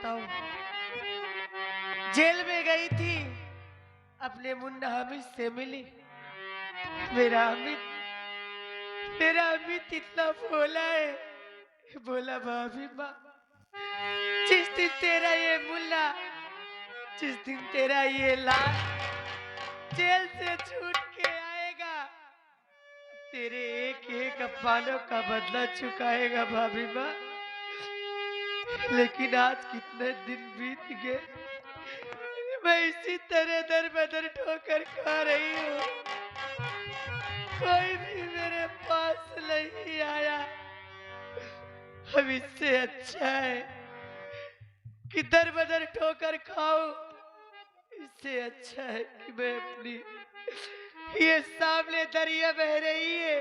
बताऊं, जेल में गई थी, अपने मुन्ना हामिद से मिली। मेरा हामिद मेरा हामिद इतना भोला है, बोला भाभी माँ, जिस दिन तेरा ये मुल्ला, जिस दिन तेरा ये लाल जेल से छूट के आएगा, तेरे एक एक अपमानों का बदला चुकाएगा भाभी माँ। लेकिन आज कितने दिन बीत गए, मैं इसी तरह दर बदर ठोकर खा रही हूँ, कोई भी मेरे पास नहीं आया। अब इससे अच्छा है कि दर बदर ठोकर खाऊं, इससे अच्छा है कि मैं अपनी ये सामने दरिया बह रही है,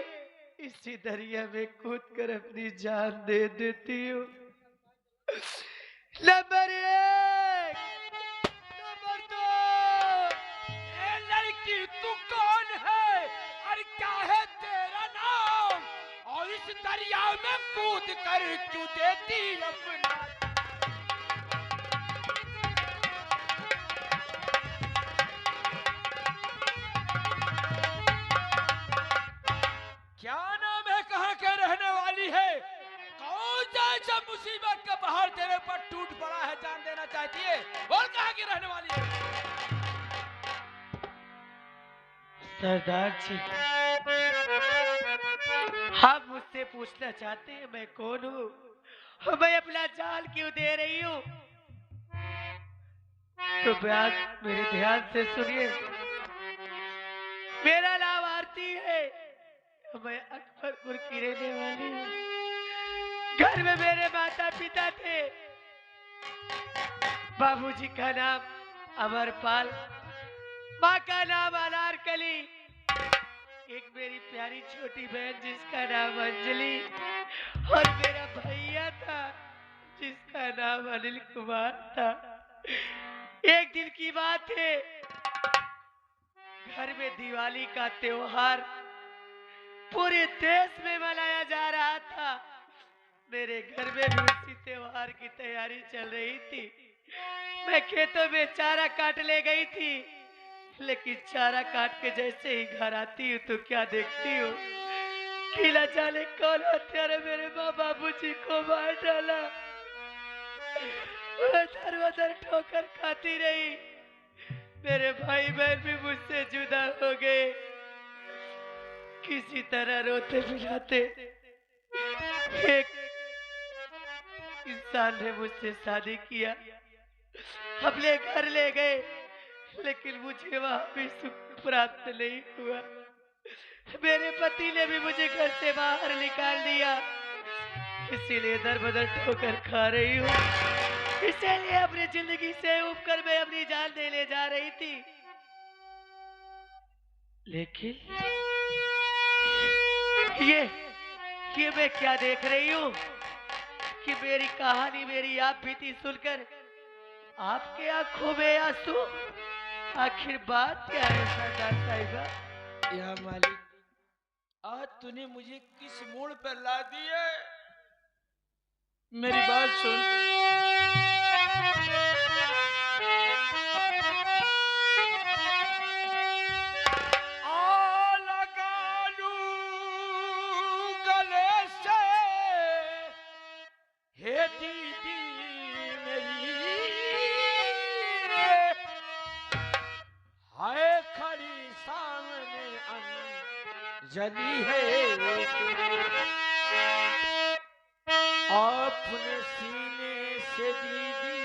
इसी दरिया में कूद कर अपनी जान दे देती हूँ। नंबर एक, नंबर दो। ए लड़की तू कौन है और क्या है तेरा नाम, और इस दरिया में कूद कर क्यों देती अपना। क्या नाम है, कहाँ के रहने वाली है, कौन सा ऐसा मुसीबत का पहाड़ तेरे पर टूट पड़ा है, जान देना चाहती है, बोल कहाँ की रहने वाली है। सरदार जी, आप मुझसे पूछना चाहते हैं मैं कौन हूँ, मैं अपना जान क्यों दे रही हूँ, तो मेरे ध्यान से सुनिए। मेरा नाम आरती है, मैं अकबरपुर की रहने वाली हूँ। घर में मेरे माता पिता थे, बाबूजी का नाम अमरपाल, माँ का नाम अनारकली, एक मेरी प्यारी छोटी बहन जिसका नाम अंजलि, और मेरा भैया था जिसका नाम अनिल कुमार था। एक दिन की बात है, घर में दिवाली का त्योहार पूरे देश में मनाया जा रहा था। मेरे घर में भी उसी त्योहार की तैयारी चल रही थी। मैं खेतों में चारा काट ले गई थी, लेकिन चारा काट के जैसे ही घर आती हूँ तो क्या देखती हूँ, किला जाने कौन हत्यारे मेरे माँ बाबूजी को मार डाला। मैं दर बदर ठोकर खाती रही, मेरे भाई बहन भी मुझसे जुदा हो गए। किसी तरह रोते बिलाते एक इंसान ने मुझसे शादी किया, अपने घर ले गए, लेकिन मुझे वहां भी सुख प्राप्त नहीं हुआ। मेरे पति ने भी मुझे घर से बाहर निकाल दिया, इसीलिए दर बदर ठोकर खा रही हूँ। इसीलिए अपनी जिंदगी से उब कर मैं अपनी जान देने जा रही थी, लेकिन ये मैं क्या देख रही हूँ कि मेरी कहानी, मेरी आप बीती सुनकर आपके आंखों में आंसू, आखिर बात क्या है सरदार साहिबा। या मालिक, आज तूने मुझे किस मोड़ पर ला दी है, मेरी बात सुन। आ लगा लूं गले से, हे दीदी मेरी, हाय खड़ी सामने अंजलि है, अपने सीने से दीदी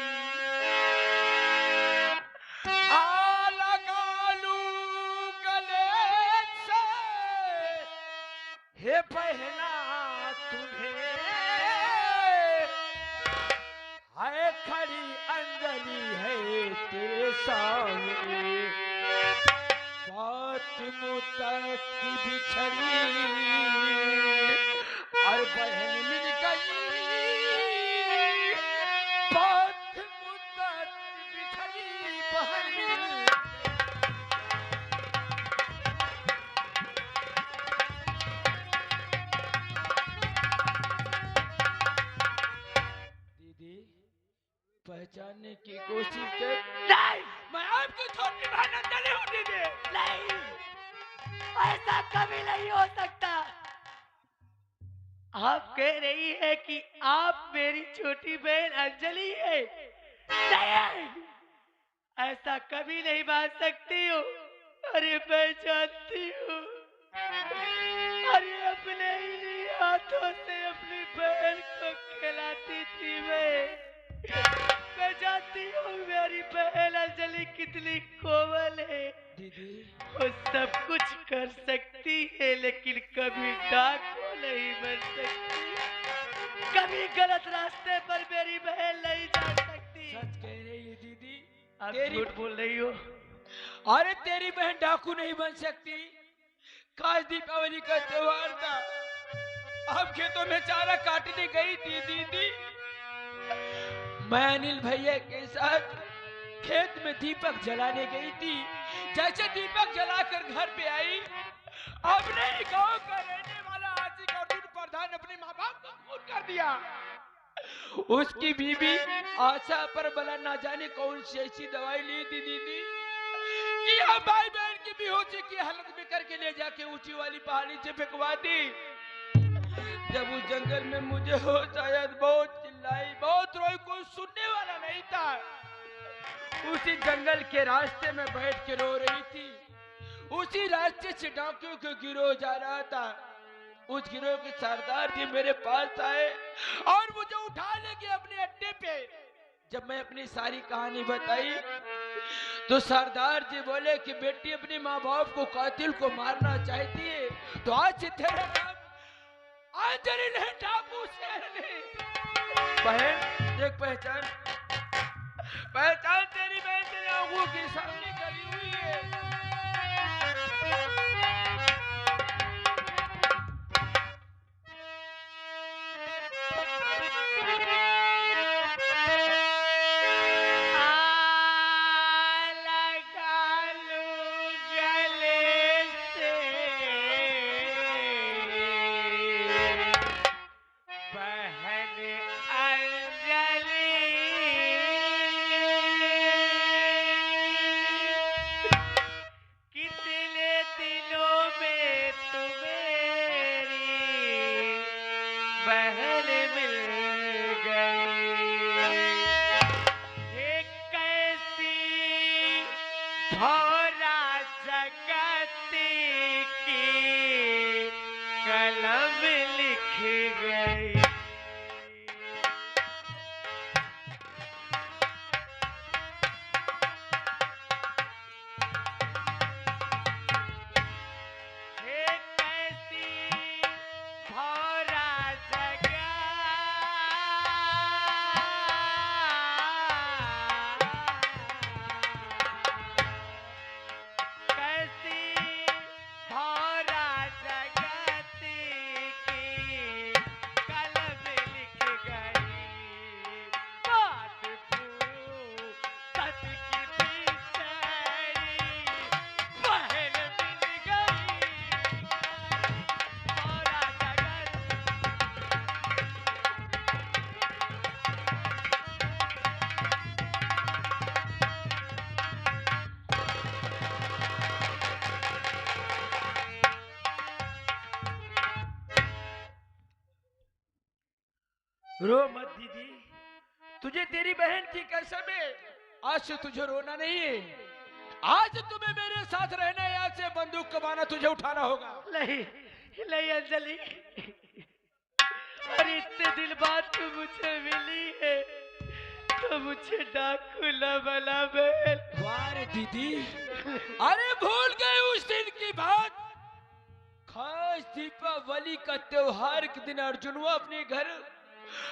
आ लगा लूं गले से, हे बहना तुम्हें, हाय खड़ी अंजलि है तेरे सामने, बात मुद्दत की बिछड़ी और बहन मिल गई, बात मुद्दत बिछड़ी बहन मिल। दीदी कोशिश कर। नहीं मैं आपकी छोटी बहन अंजलि हूँ दीदी। नहीं, ऐसा कभी नहीं हो सकता। आप कह रही है कि आप मेरी छोटी बहन अंजलि है। नहीं, ऐसा कभी नहीं मान सकती हूँ। अरे मैं जानती हूँ, अरे अपने ही हाथों से अपनी बहन को खिलाती थी मैं जानती हूँ मेरी बहन अंजलि कितनी कोमल है। दीदी वो सब कुछ कर सकती है लेकिन कभी डाकू नहीं बन सकती, कभी गलत रास्ते पर मेरी बहन नहीं जा सकती। सच कह रही है दीदी। आप तेरी झूठ बोल रही हो। अरे तेरी बहन डाकू नहीं बन सकती। काश दीपावली का त्योहार था, अब खेतों में चारा काटने गई थी दीदी। मैं अनिल भैया के साथ खेत में दीपक जलाने गई थी। जैसे दीपक जलाकर घर पे आई, अपने गांव का रहने वाला आशिक अर्जुन प्रधान अपने माँ बाप को खून कर दिया। उसकी बीबी आशा पर बला ना जाने कौन सी ऐसी दवाई ली थी दीदी कि हम भाई बहन की बेहोशी की हालत में करके ले जाके ऊंची वाली पहाड़ी से फेंकवा दी। जब उस जंगल में मुझे होश आया, बहुत चिल्लाई, बहुत रोई, कोई सुनने वाला नहीं था। उसी जंगल के रास्ते में बैठ के रो रही थी। उसी रास्ते से डाकुओं के गिरोह जा रहा था। उस गिरोह के सरदार जी मेरे पास आए और मुझे उठा ले गए अपने अड्डे पे। जब मैं अपनी सारी कहानी बताई तो सरदार जी बोले कि बेटी अपनी माँ बाप को, कातिल को मारना चाहती है तो आज से तेरा नाम अंजलि नहीं, डाकू शेर नहीं। बहन देख, पहचान पहचान, तेरी बहन तेरे आंखों के सामने खड़ी हुई है। लगा लूं गले से बहन अंजलि, कितने दिनों में तू मेरी बहन मिल गई। एक कैसी भौरा जगत की कलम लिख गई। एक कैसी भौरा कैसी भौरा जगत की कलम लिख गई। बात फूसत की बिसरी बहन मिल गई। भौरा जगत रो मत दीदी, तुझे तेरी बहन की कसम है, आज से तुझे रोना नहीं है। आज तुम्हें मेरे साथ रहना है, आज से बंदूक कमाना तुझे उठाना होगा। नहीं नहीं अंजलि, अरे इतने दिन बाद तू मुझे मिली है तो मुझे डाकू न बना बहन। वाह रे दीदी, अरे भूल गए उस दिन की बात। खास दीपावली का त्योहार के दिन अर्जुन अपने घर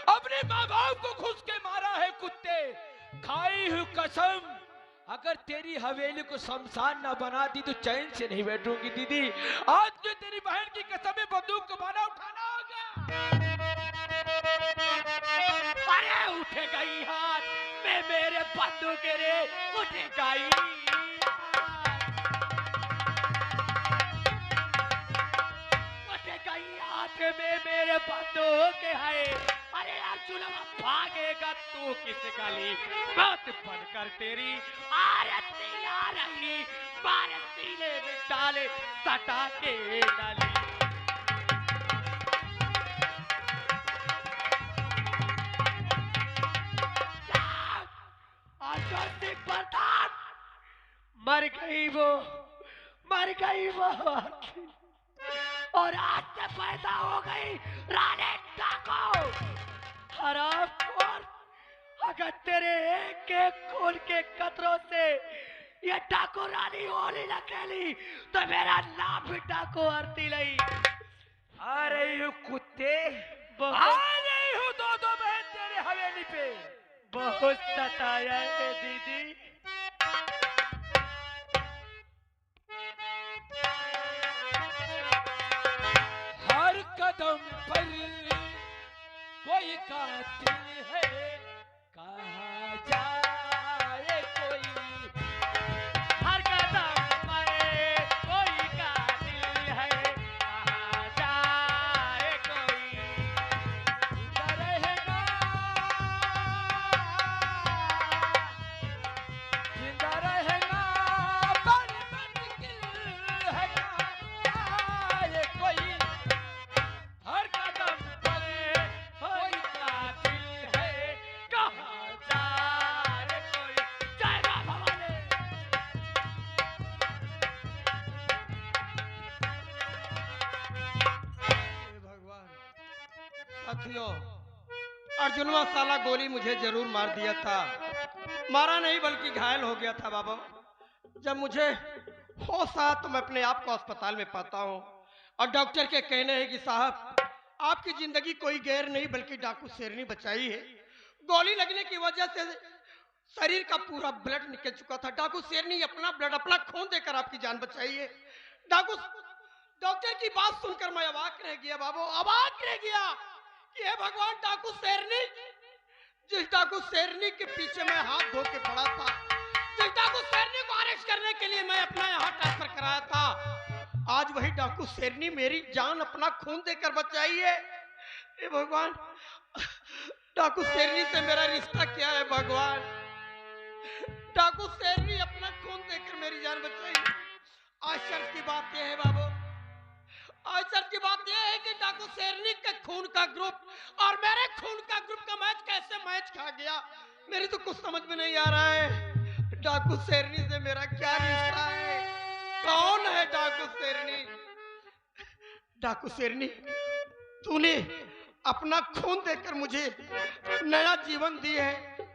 अपने माँ बाप को घुस के मारा है कुत्ते। खाई हुई कसम, अगर तेरी हवेली को शमशान न बना दी तो चैन से नहीं बैठूंगी दीदी। आज जो तेरी बहन की कसम है, बंदूक को माना उठाना होगा। अरे उठेगा ही हाथ में मेरे बंदूक रे, उठेगा ही हाथ में मेरे बंदूक है। अरे अर्जुन भागेगा तू किस गली बात बनकर तेरी आरती आ रही, बार सीने में डाले सटा के डाली। मर गई वो, मर गई वो, और आज से पैदा हो गई रानी डाको। हरामखोर, अगर तेरे एक एक खून के कतरों से ये डाको रानी होली न खेली तो मेरा नाम भी डाको आरती नहीं। आ रही हूँ कुत्ते, आ बहुत रही हूँ दो दो बहन तेरे हवेली पे। बहुत सताया है दीदी। हर कदम पर कोई कातिल है, कहाँ जाए कोई। हर कदम पर कोई कातिल है, कहाँ जाए कोई। जिंदा रहेगा, जिंदा रहेगा, पर मुश्किल है, कहाँ जाए कोई। हर कदम पर कोई कातिल है, कहाँ जाए कोई। जय मां भवानी। हे भगवान। साथियों, अर्जुनवा साला गोली मुझे जरूर मार दिया था, मारा नहीं बल्कि घायल हो गया था बाबा। जब मुझे होश आया तो मैं अपने आप को अस्पताल में पाता हूँ और डॉक्टर के कहने हैं कि साहब आपकी जिंदगी कोई गैर नहीं बल्कि डाकू शेरनी बचाई है। गोली लगने की वजह से शरीर का पूरा ब्लड निकल चुका था। डाकू शेरनी अपना ब्लड, अपना खून देकर आपकी जान बचाई है। डाकू डॉक्टर की बात सुनकर मैं अवाक रह गया बाबू, अवाक रह गया कि हे भगवान, डाकू शेरनी, जिस डाकू शेरनी के पीछे मैं हाथ धो के पड़ा था, जिस डाकू शेरनी को अरेस्ट करने के लिए मैं अपना यहाँ ट्रांसफर कराया था, आज वही डाकू शेरनी मेरी जान अपना खून देकर बचाई है। हे भगवान, डाकू शेरनी से मेरा रिश्ता क्या है भगवान? डाकू शेरनी अपना खून देकर मेरी जान बचाई। आश्चर्य की बात यह है बाबू, आश्चर्य की बात यह है कि डाकू शेरनी के खून का ग्रुप और मेरे खून का ग्रुप का मैच कैसे मैच खा गया, मेरी तो कुछ समझ में नहीं आ रहा है। डाकू शेरनी से मेरा क्या रिश्ता है? कौन है डाकू शेरनी? डाकू शेरनी, तूने अपना खून देकर मुझे नया जीवन दिया है।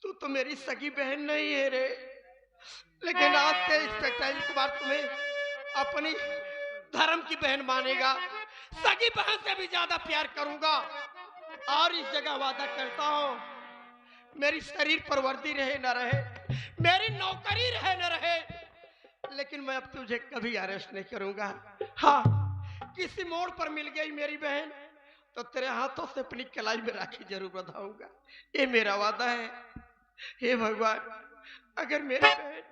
तू तो मेरी सगी बहन नहीं है रे, लेकिन आज से इस पहली बार तुम्हें अपनी धर्म की बहन मानेगा, सगी बहन से भी ज्यादा प्यार करूंगा। और इस जगह वादा करता हूँ, मेरी शरीर पर वर्दी रहे न रहे, मेरी नौकरी रहे न रहे, लेकिन मैं अब तुझे कभी अरेस्ट नहीं करूंगा। हाँ, किसी मोड़ पर मिल गई मेरी बहन तो तेरे हाथों से अपनी कलाई में राखी जरूर बंधाऊंगा, ये मेरा वादा है। हे भगवान, अगर मेरी बहन,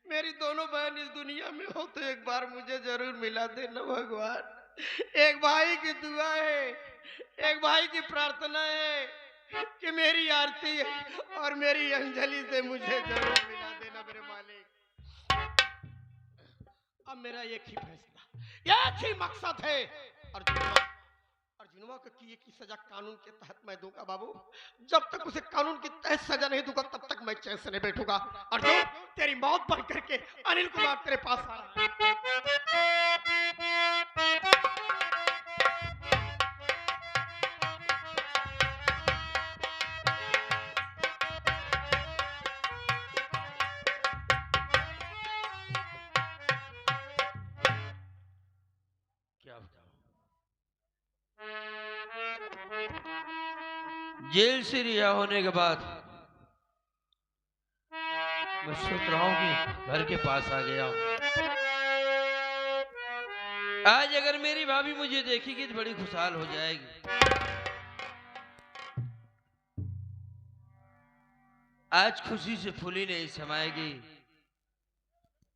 मेरी दोनों बहन इस दुनिया में हो तो एक बार मुझे जरूर मिला देना भगवान। एक भाई की दुआ है, एक भाई की प्रार्थना है कि मेरी आरती और मेरी अंजलि से मुझे जरूर मिला देना मेरे मालिक। अब मेरा एक ही फैसला, एक ही मकसद है, अर्जुनवा को किए की सजा कानून के तहत मैं दूंगा बाबू। जब तक उसे कानून के तहत सजा नहीं दूंगा तब तक मैं चैन से नहीं बैठूंगा। अर्जुन, तेरी मौत बन करके अनिल कुमार तेरे पास आ रहा है। क्या बताऊं, जेल से रिहा होने के बाद मैं सोच रहा हूं कि घर के पास आ गया हूं। आज अगर मेरी भाभी मुझे देखेगी तो बड़ी खुशहाल हो जाएगी। आज खुशी से फूली नहीं समाएगी।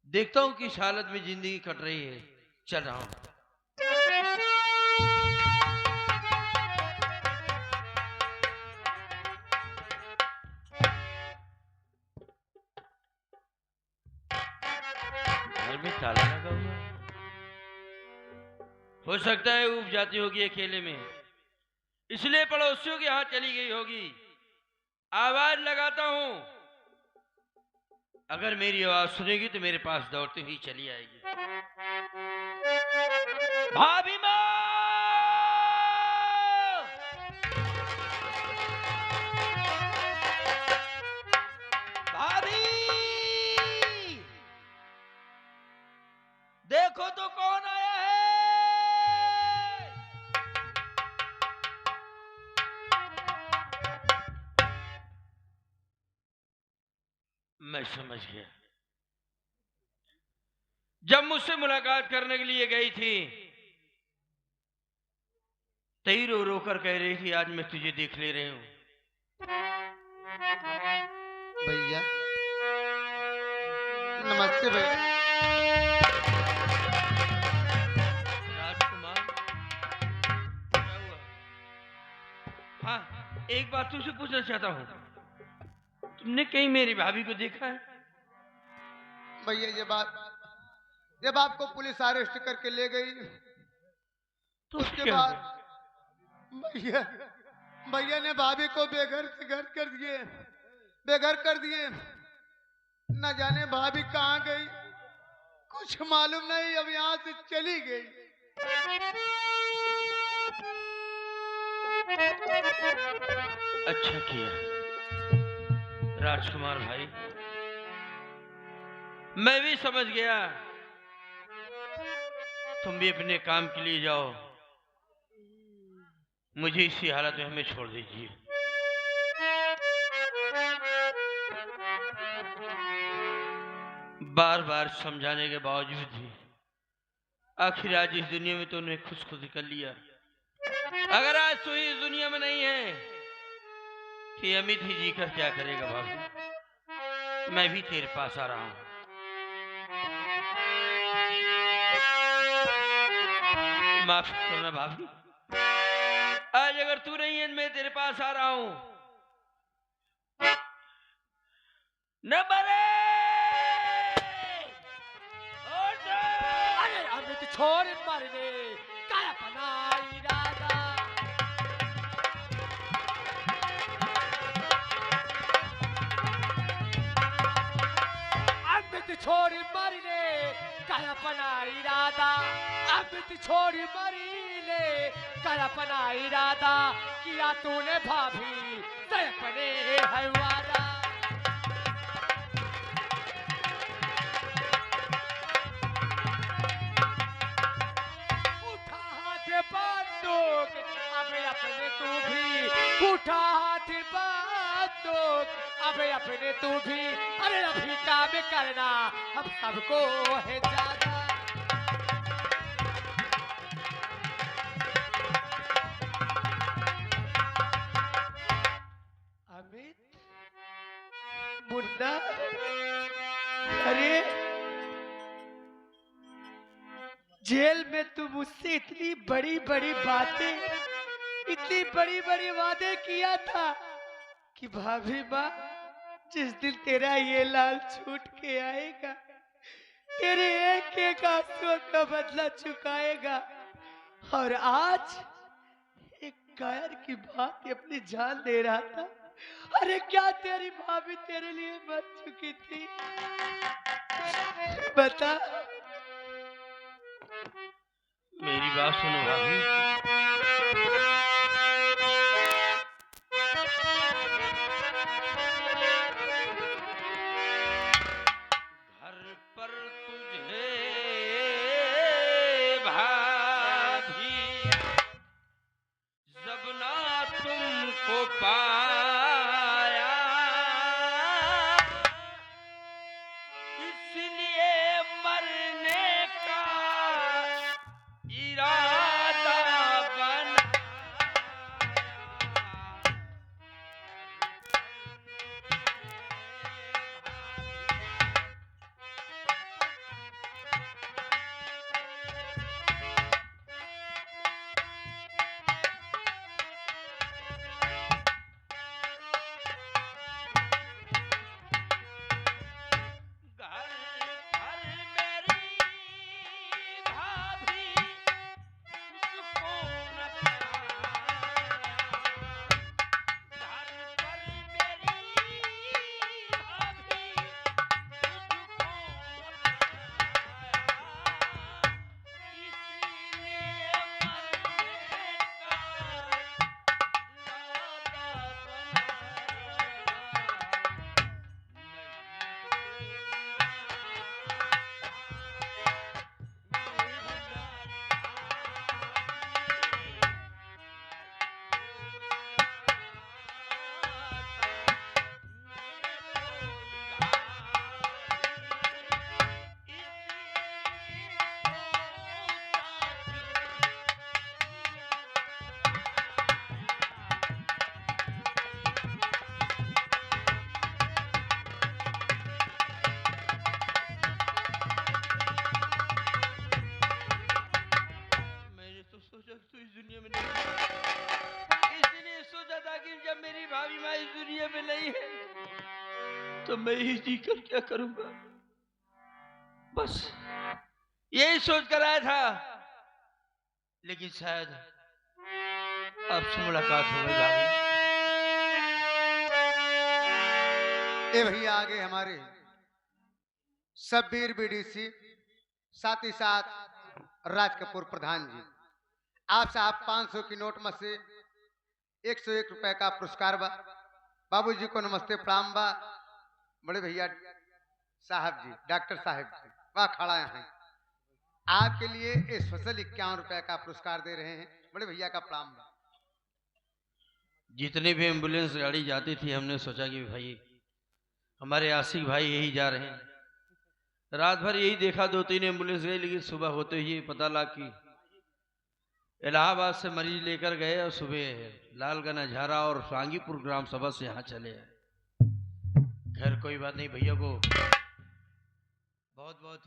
देखता हूं किस हालत में जिंदगी कट रही है। चल रहा हूं। में ताला लगा हुआ है। हो सकता है ऊब जाती होगी अकेले में, इसलिए पड़ोसियों के यहाँ चली गई होगी। आवाज लगाता हूं, अगर मेरी आवाज सुनेगी तो मेरे पास दौड़ती हुई चली आएगी। भाभी माँ! भाभी! देखो तो कौन आया है। मैं समझ गया, जब मुझसे मुलाकात करने के लिए गई थी तई रो रो कर कह रही थी आज मैं तुझे देख ले रही हूं। भैया नमस्ते भैया। राजकुमार, क्या हुआ? हाँ, एक बात तुमसे पूछना चाहता हूँ, तुमने कहीं मेरी भाभी को देखा है? भैया जब आपको पुलिस अरेस्ट करके ले गई तो उसके क्या बाद हुआ? भैया ने भाभी को बेघर से घर कर दिए, बेघर कर दिए। न जाने भाभी कहाँ गई, कुछ मालूम नहीं, अब यहाँ से चली गई। अच्छा किया राजकुमार भाई, मैं भी समझ गया। तुम भी अपने काम के लिए जाओ, मुझे इसी हालत में हमें छोड़ दीजिए। बार बार समझाने के बावजूद भी आखिर आज इस दुनिया में तो उन्हें खुद कर लिया। अगर आज तू इस दुनिया में नहीं है कि अमित ही जी कर क्या करेगा भाभी? मैं भी तेरे पास आ रहा हूं। माफ करना भाभी, आज अगर तू नहीं है मैं तेरे पास आ रहा हूं। न मरे! अरे अमित छोड़ मरने का अपना इरादा। अमित छोड़ मरने का अपना इरादा। अमित छोड़ मरने का अपना इरादा। किया तूने भाभी से अपने है वादा। बंदूक अब अपने तू भी उठा हाथ बंदूक अब अपने तू भी। अरे अभी काम करना अब सबको है ज्यादा। अमित मुन्ना, अरे जेल में तू मुझसे इतनी बड़ी बड़ी बातें, इतनी बड़ी बड़ी वादे किया था कि भाभी माँ जिस दिन तेरा ये लाल छूट के आएगा तेरे एक एक आंसुओं का बदला चुकाएगा। और आज एक कायर की बात अपनी जान दे रहा था। अरे क्या तेरी भाभी तेरे लिए मर चुकी थी? बता। मेरी बात सुनो भाभी, घर पर तुझे भाभी जब ना तुमको पाया, इसलिए मरने का इरादा तो मैं ही जी कर क्या करूंगा। बस यही सोच कर आया था, लेकिन शायद आपसे मुलाकात हो गई भाभी। ए भैया आगे हमारे शब्बीर बीडीसी, साथ ही साथ राज कपूर प्रधान जी, आप साहब 500 की नोट में से 101 रुपए का पुरस्कार बा। बाबूजी को नमस्ते प्रणाम बा। बड़े भैया साहब जी, डॉक्टर साहब जी वह खड़ा हैं, आपके लिए स्पेशल 51 रुपए का पुरस्कार दे रहे हैं। बड़े भैया का प्रणाम बा। जितनी भी एम्बुलेंस गाड़ी जाती थी, हमने सोचा कि भाई हमारे आशिक भाई यही जा रहे हैं। रात भर यही देखा, 2-3 एम्बुलेंस गई, लेकिन सुबह होते ही पता लगा कि इलाहाबाद से मरीज लेकर गए और सुबह लालगंज हजारा और सांगीपुर ग्राम सभा से यहाँ चले आए। खैर कोई बात नहीं, भैया को बहुत बहुत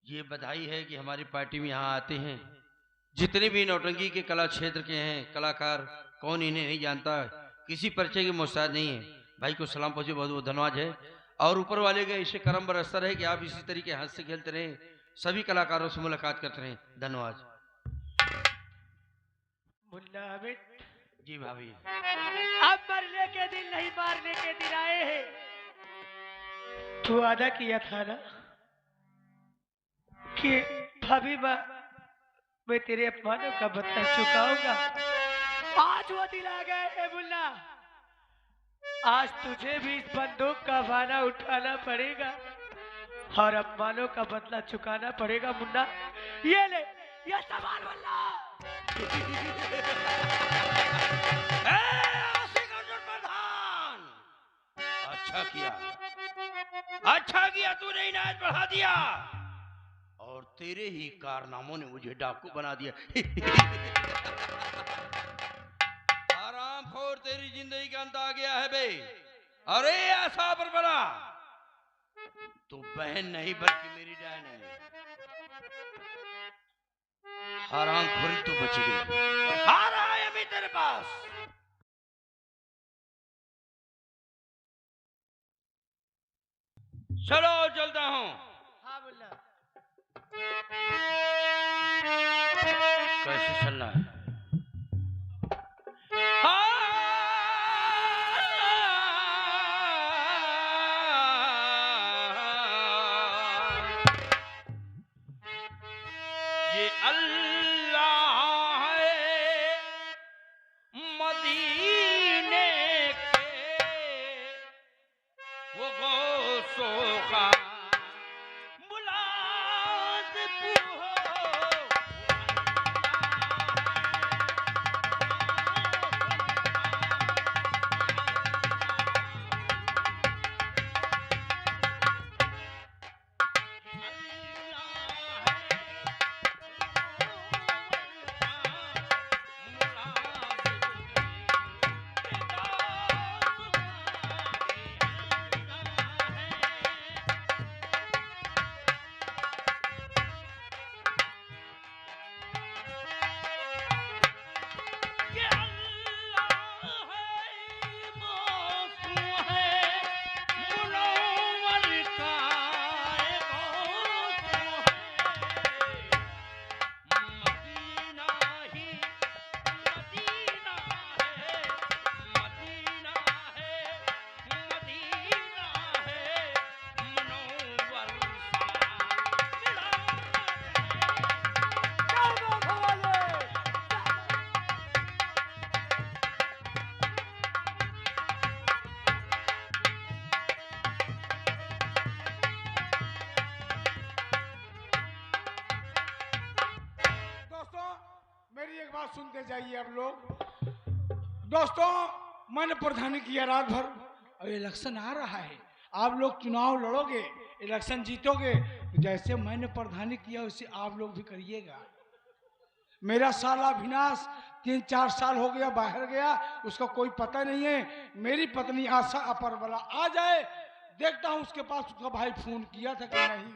ये बधाई है कि हमारी पार्टी में यहाँ आते हैं। जितने भी नौटंकी के कला क्षेत्र के हैं कलाकार, कौन इन्हें नहीं जानता, किसी परिचय की मोहताज नहीं है। भाई को सलाम पहुंचे, बहुत बहुत धन्यवाद है। और ऊपर वाले का इसे करम बरसता रहे कि आप इसी तरीके हंसते खेलते रहें, सभी कलाकारों से मुलाकात करते रहें। धन्यवाद। मुन्ना हामिद, जी भाभी। अब मरने के दिन नहीं मारने के दिन आए हैं। तू वादा किया था ना कि भाभी माँ मैं तेरे अपमानों का बदला चुकाऊंगा। आज वो दिन आ गए है मुन्ना। आज तुझे भी इस बंदूक का बाना उठाना पड़ेगा और अपमानों का बदला चुकाना पड़ेगा मुन्ना। ये ले, ये सामान मुन्ना। अच्छा किया तूने इनायत बढ़ा दिया, और तेरे ही कारनामों ने मुझे डाकू बना दिया। आरामखोर, तेरी जिंदगी का अंत आ गया है बे। अरे ऐसा पर बना, तू बहन नहीं बल्कि मेरी डैन है। हरामखोरी तू बच गई, आ रहा है अभी तेरे पास। चलो चलता हूँ। हाँ मुन्ना। कैसे चलना है? ये अल्लाह है मदीने के वो गौसों का मुलाद बात सुनते जाइए आप लोग। दोस्तों, मैंने प्रधानी किया रात भर। अब इलेक्शन आ रहा है, आप लोग चुनाव लड़ोगे, इलेक्शन जीतोगे, तो जैसे मैंने प्रधानी किया वैसे आप लोग भी करिएगा। मेरा साला विनाश 3-4 साल हो गया बाहर गया, उसका कोई पता नहीं है। मेरी पत्नी आशा अपर वाला आ जाए, देखता हूँ उसके पास उसका भाई फोन किया था कि नहीं।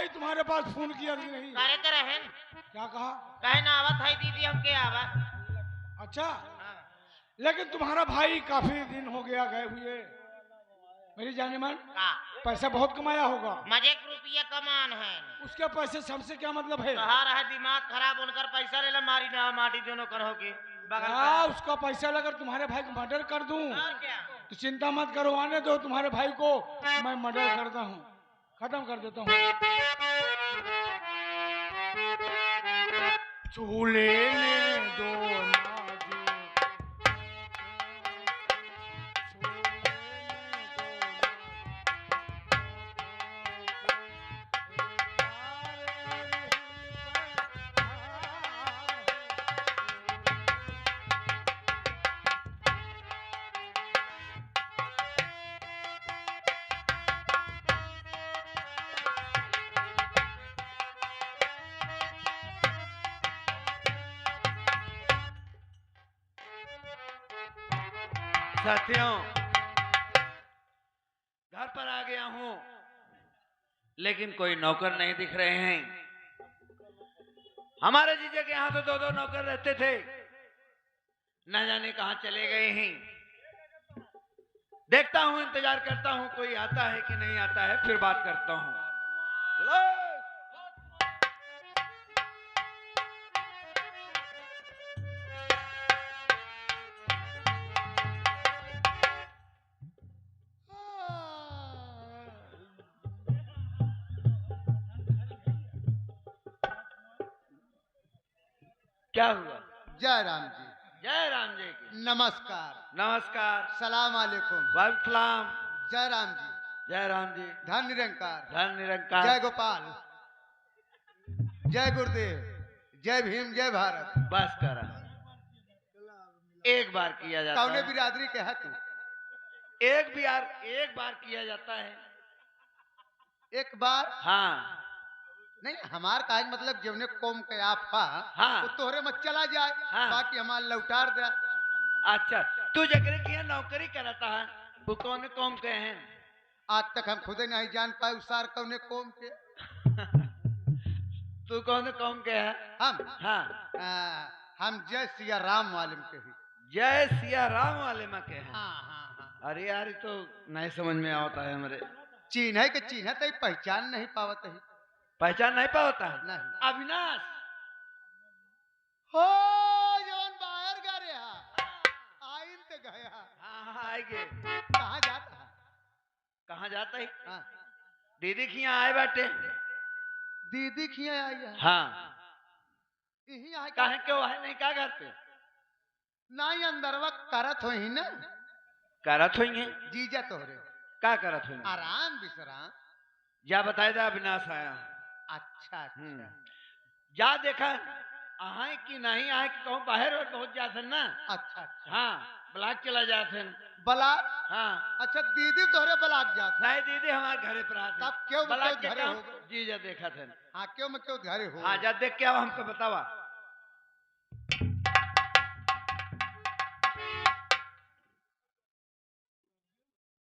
भाई तुम्हारे पास फोन किया कि नहीं? करे तो रहन क्या कहा? कहे ना आवत है दीदी हमके आवा। अच्छा, लेकिन तुम्हारा भाई काफी दिन हो गया गए हुए। मेरी जाने मन का पैसा बहुत कमाया होगा। मजे के रुपया कमान है। उसके पैसे से हमसे क्या मतलब है? कहा रहा दिमाग खराब होकर पैसा ले ला मारी ना माटी दोनों करो के बगल हाँ, का। उसका पैसा लेकर तुम्हारे भाई को मर्डर कर दूं और क्या? तो चिंता मत करो, आने दो तुम्हारे भाई को, मैं मर्डर करता हूँ, खत्म कर देता हूँ। चूल्हे ने दो नाजुक, साथियों, घर पर आ गया हूं, लेकिन कोई नौकर नहीं दिख रहे हैं। हमारे जीजा के यहाँ तो 2-2 नौकर रहते थे, न जाने कहां चले गए हैं। देखता हूं, इंतजार करता हूं कोई आता है कि नहीं आता है, फिर बात करता हूं। चलो। क्या हुआ? जय राम जी। जय राम जी की। नमस्कार। नमस्कार। सलाम अलैकुम। वालेकुम। जय राम जी। जय राम जी। धन निरंकार। धन निरंकार। जय गोपाल। जय गुरुदेव। जय भीम। जय भारत। बस करा, एक बार किया जाता कौने है। बिरादरी के है तू? एक बार किया जाता है। एक बार हाँ नहीं, हमार काज मतलब जवने कोम के आप हा हाँ। वो तोहरे मत चला जाए, हाँ। बाकी हमार लौटार दे। अच्छा, तू जकरे किया नौकरी करता है, वो कौन कौम के हैं? आज तक हम खुदे नहीं जान पाए उसार कौने कोम के। तू कौन कौम के है? हम हाँ, हम जय सिया राम वालिम के ही। जय सिया राम वाले माँ के हैं। हाँ। अरे यार, ये तो नहीं समझ में आता है हमारे। चिन्ह के चिन्ह तो पहचान नहीं पावत है। पहचान नहीं पाता है। नहीं। अविनाश। हो जवन बाहर गा रे आइन ते गया। हाँ, आएंगे। कहाँ जाता है? कहाँ जाता है? हाँ। दीदी की यहाँ आए बैठे। दीदी खिया आई है। हाँ, यही आए कहे क्यों है नहीं का घर पे? नहीं अंदरवा करत हो ही ना। करत होंगे। जीजा तोहरे का करत होंगे? आराम विश्राम। जा बताए था अविनाश आया। अच्छा अच्छा। जा देखा आए कि नहीं आए कि कहूँ बाहर और बहुत जाते ना। अच्छा अच्छा। हाँ, ब्लाक चला जाते। बलाक। हाँ। अच्छा, दीदी तोहरे बलाक जात। नहीं, दीदी हमारे घरे पर आते। तब क्यों ब्लाक घरे के हो? जी जा देखा थे। हाँ, क्यों मैं क्यों घरे हो? हाँ, जा देख के आओ, हमको बतावा।